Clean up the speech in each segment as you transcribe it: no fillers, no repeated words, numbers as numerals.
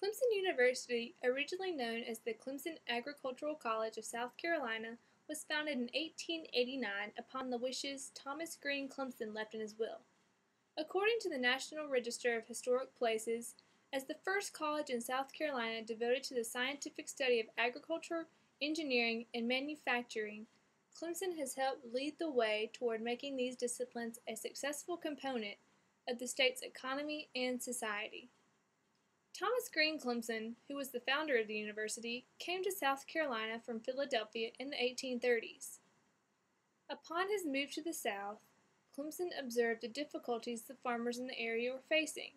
Clemson University, originally known as the Clemson Agricultural College of South Carolina, was founded in 1889 upon the wishes Thomas Green Clemson left in his will. According to the National Register of Historic Places, as the first college in South Carolina devoted to the scientific study of agriculture, engineering, and manufacturing, Clemson has helped lead the way toward making these disciplines a successful component of the state's economy and society. Thomas Green Clemson, who was the founder of the university, came to South Carolina from Philadelphia in the 1830s. Upon his move to the South, Clemson observed the difficulties the farmers in the area were facing.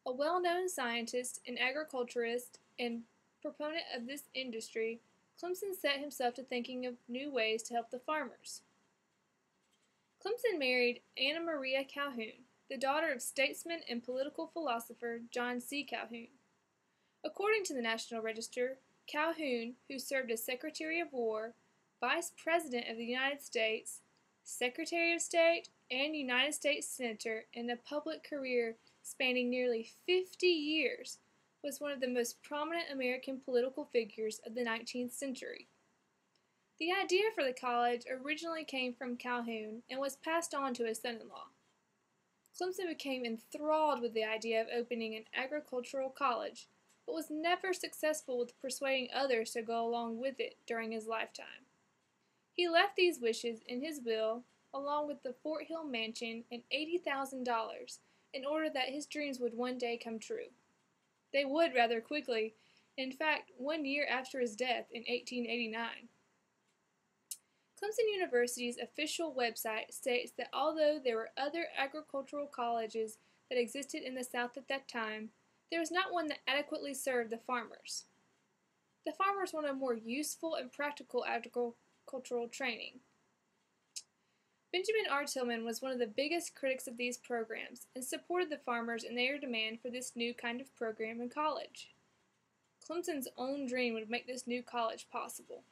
A well-known scientist, an agriculturist, and proponent of this industry, Clemson set himself to thinking of new ways to help the farmers. Clemson married Anna Maria Calhoun, the daughter of statesman and political philosopher John C. Calhoun. According to the National Register, Calhoun, who served as Secretary of War, Vice President of the United States, Secretary of State, and United States Senator in a public career spanning nearly 50 years, was one of the most prominent American political figures of the 19th century. The idea for the college originally came from Calhoun and was passed on to his son-in-law. Clemson became enthralled with the idea of opening an agricultural college, but was never successful with persuading others to go along with it during his lifetime. He left these wishes in his will, along with the Fort Hill mansion and $80,000, in order that his dreams would one day come true. They would rather quickly, in fact, 1 year after his death in 1889. Clemson University's official website states that although there were other agricultural colleges that existed in the South at that time, there was not one that adequately served the farmers. The farmers wanted more useful and practical agricultural training. Benjamin R. Tillman was one of the biggest critics of these programs and supported the farmers in their demand for this new kind of program in college. Clemson's own dream would make this new college possible.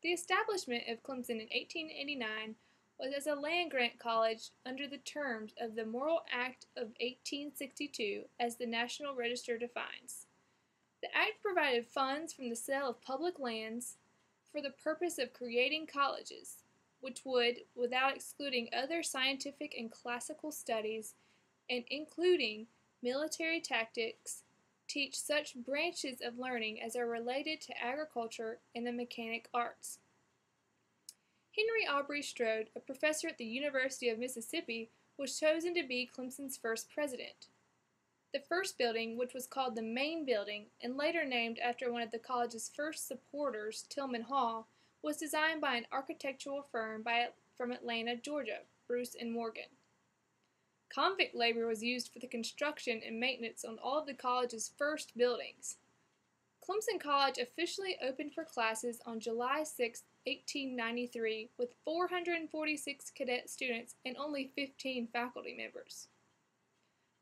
The establishment of Clemson in 1889 was as a land-grant college under the terms of the Morrill Act of 1862, as the National Register defines. The act provided funds from the sale of public lands for the purpose of creating colleges, which would, without excluding other scientific and classical studies, and including military tactics, teach such branches of learning as are related to agriculture and the mechanic arts. Henry Aubrey Strode, a professor at the University of Mississippi, was chosen to be Clemson's first president. The first building, which was called the Main Building and later named after one of the college's first supporters, Tillman Hall, was designed by an architectural firm from Atlanta, Georgia, Bruce and Morgan. Convict labor was used for the construction and maintenance on all of the college's first buildings. Clemson College officially opened for classes on July 6, 1893, with 446 cadet students and only 15 faculty members.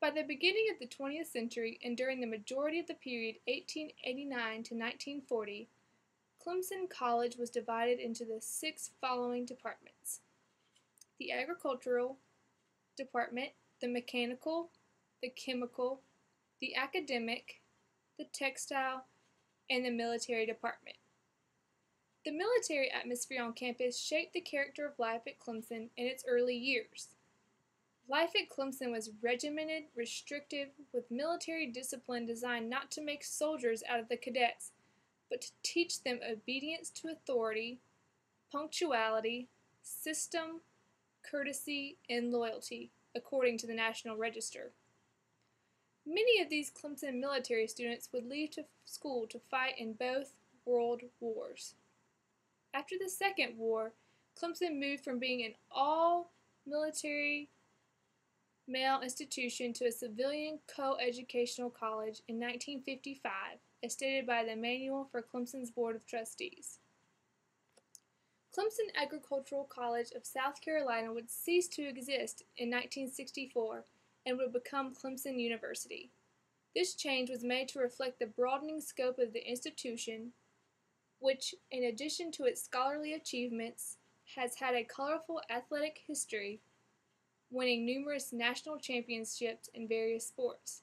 By the beginning of the 20th century and during the majority of the period 1889 to 1940, Clemson College was divided into the 6 following departments: the agricultural department, the mechanical, the chemical, the academic, the textile, and the military department. The military atmosphere on campus shaped the character of life at Clemson in its early years. Life at Clemson was regimented, restrictive, with military discipline designed not to make soldiers out of the cadets, but to teach them obedience to authority, punctuality, system, courtesy, and loyalty, according to the National Register. Many of these Clemson military students would leave to school to fight in both world wars. After the Second War, Clemson moved from being an all-military male institution to a civilian co-educational college in 1955, as stated by the Manual for Clemson's Board of Trustees. Clemson Agricultural College of South Carolina would cease to exist in 1964 and would become Clemson University. This change was made to reflect the broadening scope of the institution, which, in addition to its scholarly achievements, has had a colorful athletic history, winning numerous national championships in various sports.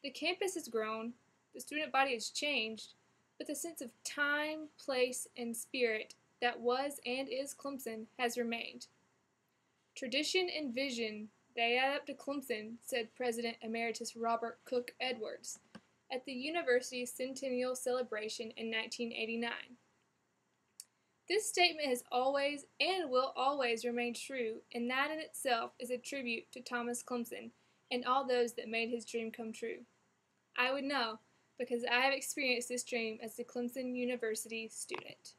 The campus has grown, the student body has changed, but the sense of time, place, and spirit that was and is Clemson has remained. Tradition and vision, they add up to Clemson, said President Emeritus Robert Cook Edwards at the university's centennial celebration in 1989. This statement has always and will always remain true, and that in itself is a tribute to Thomas Clemson and all those that made his dream come true. I would know, because I have experienced this dream as a Clemson University student.